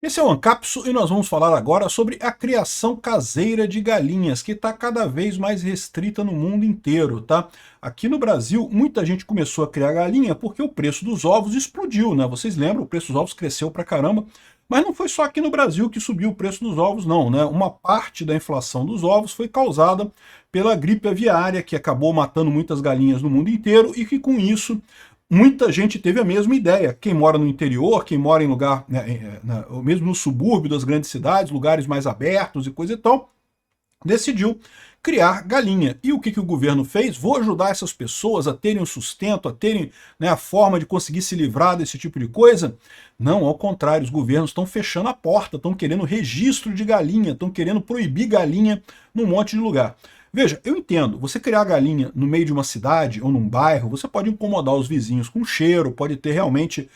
Esse é o Ancapso e nós vamos falar agora sobre a criação caseira de galinhas, que está cada vez mais restrita no mundo inteiro, tá? Aqui no Brasil, muita gente começou a criar galinha porque o preço dos ovos explodiu, né? Vocês lembram, o preço dos ovos cresceu pra caramba, mas não foi só aqui no Brasil que subiu o preço dos ovos, não, né? Uma parte da inflação dos ovos foi causada pela gripe aviária, que acabou matando muitas galinhas no mundo inteiro e que com isso muita gente teve a mesma ideia. Quem mora no interior, quem mora em lugar, né, mesmo no subúrbio das grandes cidades, lugares mais abertos e coisa e tal, decidiu criar galinha. E o que o governo fez? Vou ajudar essas pessoas a terem um sustento, a terem, né, a forma de conseguir se livrar desse tipo de coisa? Não, ao contrário, os governos estão fechando a porta, estão querendo registro de galinha, estão querendo proibir galinha num monte de lugar. Veja, eu entendo, você criar galinha no meio de uma cidade ou num bairro, você pode incomodar os vizinhos com cheiro, pode ter realmente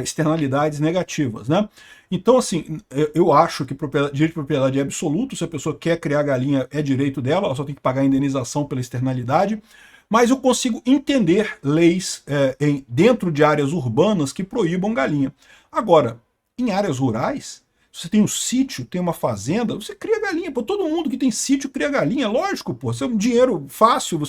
externalidades negativas, né? Então, assim, eu acho que direito de propriedade é absoluto, se a pessoa quer criar galinha é direito dela, ela só tem que pagar a indenização pela externalidade, mas eu consigo entender leis dentro de áreas urbanas que proíbam galinha. Agora, em áreas rurais, você tem um sítio, tem uma fazenda, você cria galinha. Pô, todo mundo que tem sítio cria galinha, lógico, pô. Você é um dinheiro fácil,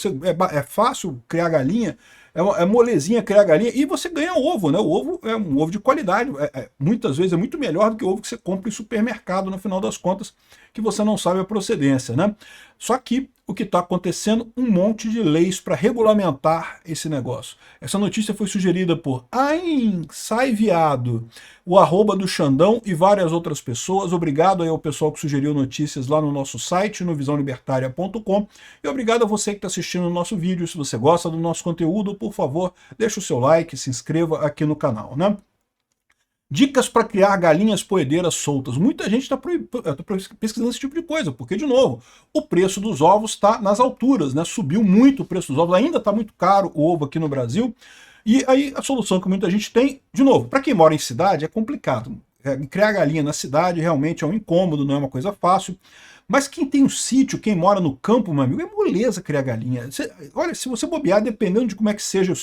é fácil criar galinha, é molezinha criar galinha, e você ganha ovo, né? O ovo é um ovo de qualidade, muitas vezes é muito melhor do que o ovo que você compra em supermercado, no final das contas, que você não sabe a procedência, né? Só que o que está acontecendo, um monte de leis para regulamentar esse negócio. Essa notícia foi sugerida por Ain Sai Viado, o arroba do Xandão e várias outras pessoas. Obrigado aí ao pessoal que sugeriu notícias lá no nosso site, no visãolibertaria.com, e obrigado a você que está assistindo o nosso vídeo. Se você gosta do nosso conteúdo, por favor, deixa o seu like, se inscreva aqui no canal, né? Dicas para criar galinhas poedeiras soltas. Muita gente está pesquisando esse tipo de coisa, porque, de novo, o preço dos ovos está nas alturas, né? Subiu muito o preço dos ovos, ainda está muito caro o ovo aqui no Brasil. E aí a solução que muita gente tem, de novo, para quem mora em cidade é complicado. Criar galinha na cidade realmente é um incômodo, não é uma coisa fácil. Mas quem tem um sítio, quem mora no campo, meu amigo, é moleza criar galinha. Olha, se você bobear, dependendo de como é que seja o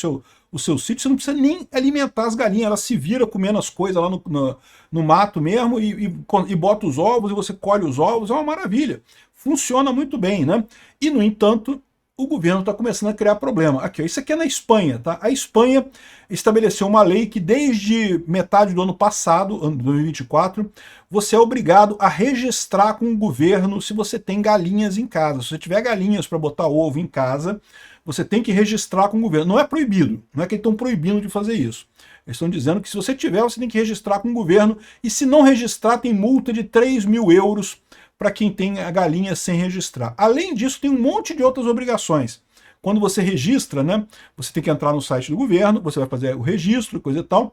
seu sítio, você não precisa nem alimentar as galinhas, ela se vira comendo as coisas lá no mato mesmo e bota os ovos e você colhe os ovos, é uma maravilha. Funciona muito bem, né? E, no entanto, o governo está começando a criar problema. Aqui, ó, isso aqui é na Espanha, tá? A Espanha estabeleceu uma lei que desde metade do ano passado, ano 2024, você é obrigado a registrar com o governo se você tem galinhas em casa. Se você tiver galinhas para botar ovo em casa, você tem que registrar com o governo. Não é proibido, não é que eles estão proibindo de fazer isso. Eles estão dizendo que se você tiver, você tem que registrar com o governo, e se não registrar, tem multa de 3.000 € para quem tem a galinha sem registrar. Além disso, tem um monte de outras obrigações. Quando você registra, né, você tem que entrar no site do governo, você vai fazer o registro, coisa e tal,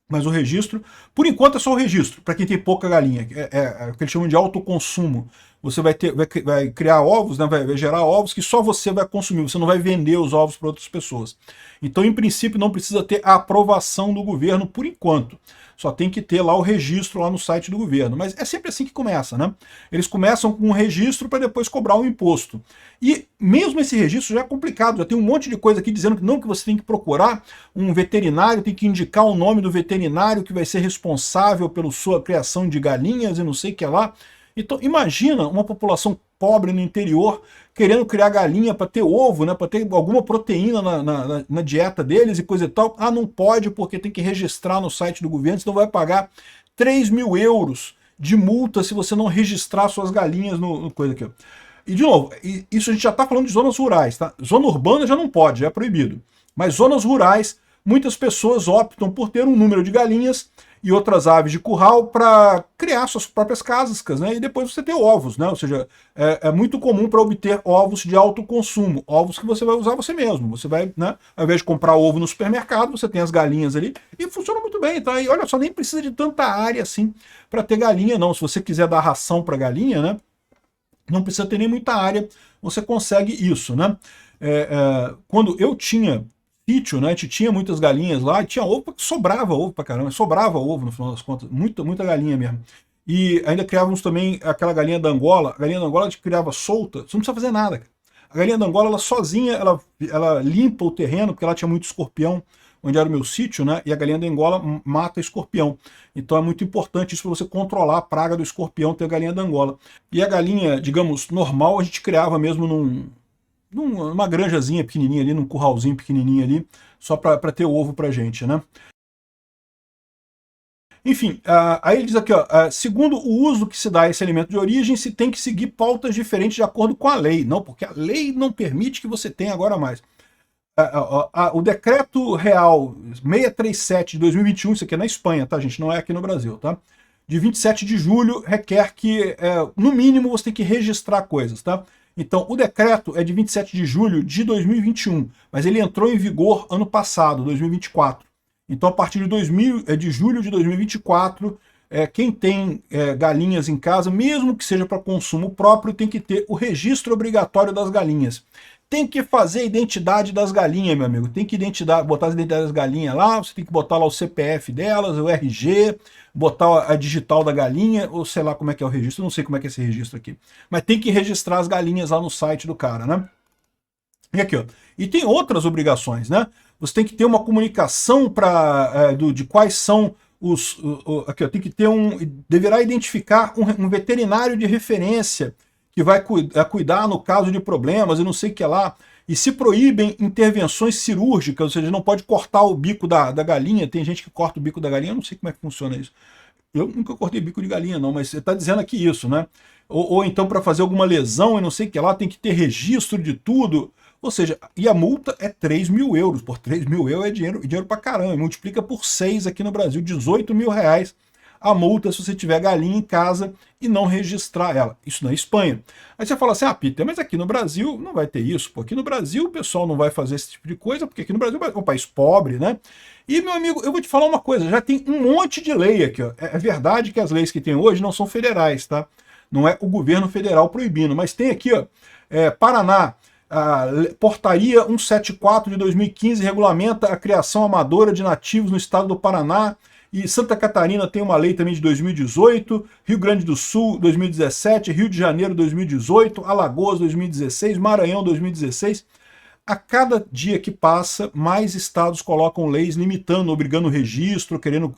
mas o registro, por enquanto é só o registro, para quem tem pouca galinha, é o que eles chamam de autoconsumo. Você vai criar ovos, né, vai gerar ovos que só você vai consumir, você não vai vender os ovos para outras pessoas. Então, em princípio, não precisa ter a aprovação do governo por enquanto. Só tem que ter lá o registro lá no site do governo. Mas é sempre assim que começa, né? Eles começam com um registro para depois cobrar o imposto. E mesmo esse registro já é complicado, já tem um monte de coisa aqui dizendo que não, que você tem que procurar um veterinário, tem que indicar o nome do veterinário que vai ser responsável pela sua criação de galinhas e não sei o que lá. Então, imagina uma população pobre no interior querendo criar galinha para ter ovo, né, para ter alguma proteína na dieta deles e coisa e tal. Ah, não pode porque tem que registrar no site do governo, senão vai pagar 3.000 € de multa se você não registrar suas galinhas no coisa aqui. E, de novo, isso a gente já está falando de zonas rurais, tá? Zona urbana já não pode, já é proibido. Mas zonas rurais, muitas pessoas optam por ter um número de galinhas e outras aves de curral para criar suas próprias casas, né? E depois você ter ovos, né? Ou seja, é muito comum para obter ovos de alto consumo, ovos que você vai usar você mesmo. Você vai, né? Ao invés de comprar ovo no supermercado, você tem as galinhas ali e funciona muito bem, tá? E olha só, nem precisa de tanta área assim para ter galinha, não. Se você quiser dar ração para galinha, né? Não precisa ter nem muita área, você consegue isso, né? Quando eu tinha sítio, né? A gente tinha muitas galinhas lá, e tinha ovo, sobrava ovo pra caramba, sobrava ovo no final das contas, muita galinha mesmo. E ainda criávamos também aquela galinha da Angola. A galinha da Angola a gente criava solta, você não precisa fazer nada, cara. A galinha da Angola, ela sozinha, ela limpa o terreno, porque ela tinha muito escorpião. onde era o meu sítio, né? E a galinha da Angola mata escorpião. Então é muito importante isso para você controlar a praga do escorpião, ter a galinha da Angola. E a galinha, digamos, normal, a gente criava mesmo numa granjazinha pequenininha ali, num curralzinho pequenininho ali, só para ter ovo pra gente, né? Enfim, aí ele diz aqui, ó, segundo o uso que se dá a esse alimento de origem, se tem que seguir pautas diferentes de acordo com a lei. Não, porque a lei não permite que você tenha agora mais. O decreto real 637 de 2021, isso aqui é na Espanha, tá, gente? Não é aqui no Brasil, tá? De 27 de julho, requer que, no mínimo, você tem que registrar coisas, tá? Então, o decreto é de 27 de julho de 2021, mas ele entrou em vigor ano passado, 2024. Então, a partir de julho de 2024, quem tem galinhas em casa, mesmo que seja para consumo próprio, tem que ter o registro obrigatório das galinhas. Tem que fazer a identidade das galinhas, meu amigo. Tem que botar as identidades das galinhas lá, você tem que botar lá o CPF delas, o RG, botar a digital da galinha, ou sei lá como é que é o registro, eu não sei como é que é esse registro aqui. Mas tem que registrar as galinhas lá no site do cara, né? E aqui, ó. E tem outras obrigações, né? Você tem que ter uma comunicação de quais são os... aqui, ó, tem que ter deverá identificar um veterinário de referência que vai cuidar no caso de problemas e não sei o que lá. E se proíbem intervenções cirúrgicas, ou seja, não pode cortar o bico da galinha. Tem gente que corta o bico da galinha, eu não sei como é que funciona isso. Eu nunca cortei bico de galinha, não, mas você está dizendo aqui isso, né? Ou então para fazer alguma lesão e não sei o que lá, tem que ter registro de tudo. Ou seja, e a multa é 3 mil euros. Por 3 mil euros é dinheiro pra caramba. Multiplica por 6 aqui no Brasil, 18 mil reais a multa se você tiver galinha em casa e não registrar ela. Isso na Espanha. Aí você fala assim, Peter, mas aqui no Brasil não vai ter isso. Porque aqui no Brasil o pessoal não vai fazer esse tipo de coisa, porque aqui no Brasil é um país pobre, né? E, meu amigo, eu vou te falar uma coisa, já tem um monte de lei aqui, ó. É verdade que as leis que tem hoje não são federais, tá? Não é o governo federal proibindo, mas tem aqui, ó, Paraná, a portaria 174 de 2015 regulamenta a criação amadora de nativos no estado do Paraná, e Santa Catarina tem uma lei também de 2018, Rio Grande do Sul 2017, Rio de Janeiro 2018, Alagoas 2016, Maranhão 2016. A cada dia que passa, mais estados colocam leis limitando, obrigando o registro, querendo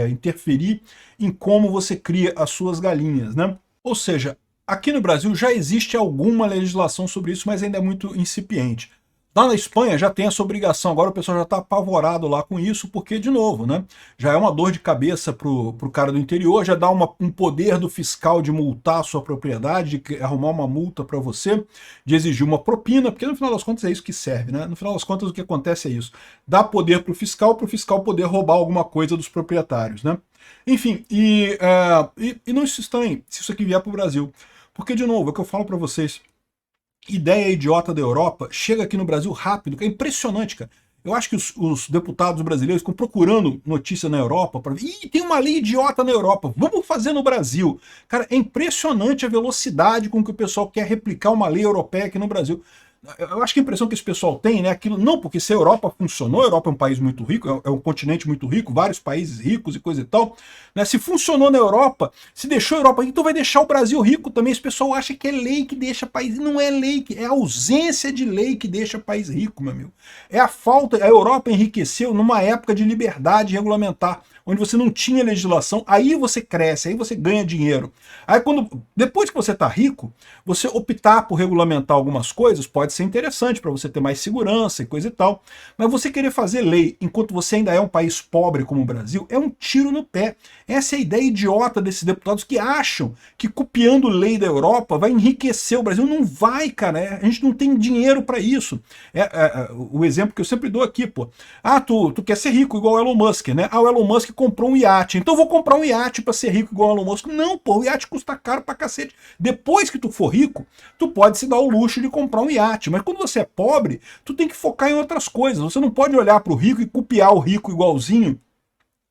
interferir em como você cria as suas galinhas, né? Ou seja, aqui no Brasil já existe alguma legislação sobre isso, mas ainda é muito incipiente. Lá na Espanha já tem essa obrigação, agora o pessoal já está apavorado lá com isso, porque, de novo, né, já é uma dor de cabeça para o cara do interior, já dá um poder do fiscal de multar a sua propriedade, de arrumar uma multa para você, de exigir uma propina, porque no final das contas é isso que serve, né? No final das contas o que acontece é isso. Dá poder para o fiscal poder roubar alguma coisa dos proprietários, né? Enfim, e não se estranhe se isso aqui vier para o Brasil, porque, de novo, é o que eu falo para vocês, ideia idiota da Europa chega aqui no Brasil rápido, que é impressionante, cara. Eu acho que os deputados brasileiros ficam procurando notícia na Europa para ver. Ih, tem uma lei idiota na Europa, vamos fazer no Brasil. Cara, é impressionante a velocidade com que o pessoal quer replicar uma lei europeia aqui no Brasil. Eu acho que a impressão que esse pessoal tem, né, aquilo, não, porque se a Europa funcionou, a Europa é um país muito rico, é um continente muito rico, vários países ricos e coisa e tal, né, se funcionou na Europa, se deixou a Europa rica, então vai deixar o Brasil rico também. Esse pessoal acha que é lei que deixa país, não é lei, é a ausência de lei que deixa país rico, meu amigo. É a falta, a Europa enriqueceu numa época de liberdade regulamentar, onde você não tinha legislação, aí você cresce, aí você ganha dinheiro. Aí depois que você está rico, você optar por regulamentar algumas coisas pode ser interessante para você ter mais segurança e coisa e tal, mas você querer fazer lei enquanto você ainda é um país pobre como o Brasil é um tiro no pé. Essa é a ideia idiota desses deputados que acham que copiando lei da Europa vai enriquecer o Brasil. Não vai, cara, a gente não tem dinheiro para isso. O exemplo que eu sempre dou aqui, pô. Tu quer ser rico igual o Elon Musk, né? O Elon Musk comprou um iate, então eu vou comprar um iate para ser rico igual o Elon Musk. Não, pô, o iate custa caro pra cacete. Depois que tu for rico, tu pode se dar o luxo de comprar um iate, mas quando você é pobre, tu tem que focar em outras coisas. Você não pode olhar pro rico e copiar o rico igualzinho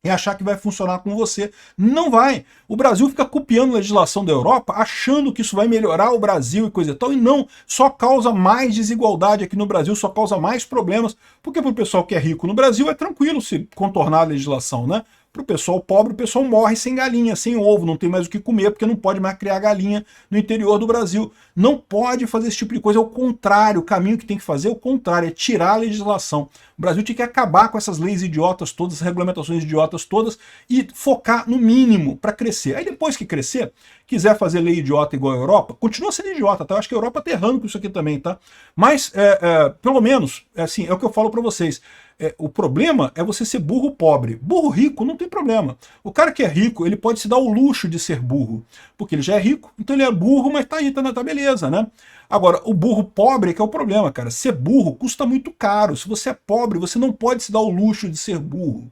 e achar que vai funcionar com você. Não vai. O Brasil fica copiando legislação da Europa, achando que isso vai melhorar o Brasil e coisa e tal, e não, só causa mais desigualdade aqui no Brasil, só causa mais problemas, porque para o pessoal que é rico no Brasil é tranquilo se contornar a legislação, né? Para o pessoal pobre, o pessoal morre sem galinha, sem ovo, não tem mais o que comer, porque não pode mais criar galinha no interior do Brasil. Não pode fazer esse tipo de coisa, é o contrário, o caminho que tem que fazer é o contrário, é tirar a legislação. O Brasil tinha que acabar com essas leis idiotas todas, essas regulamentações idiotas todas, e focar no mínimo para crescer. Aí depois que crescer, quiser fazer lei idiota igual a Europa, continua sendo idiota, tá? Eu acho que a Europa tá errando com isso aqui também, tá? Mas, pelo menos, assim, é o que eu falo para vocês. O problema é você ser burro pobre. Burro rico não tem problema. O cara que é rico, ele pode se dar o luxo de ser burro, porque ele já é rico, então ele é burro, mas tá aí, tá beleza, né? Agora, o burro pobre é que é o problema, cara. Ser burro custa muito caro. Se você é pobre, você não pode se dar o luxo de ser burro.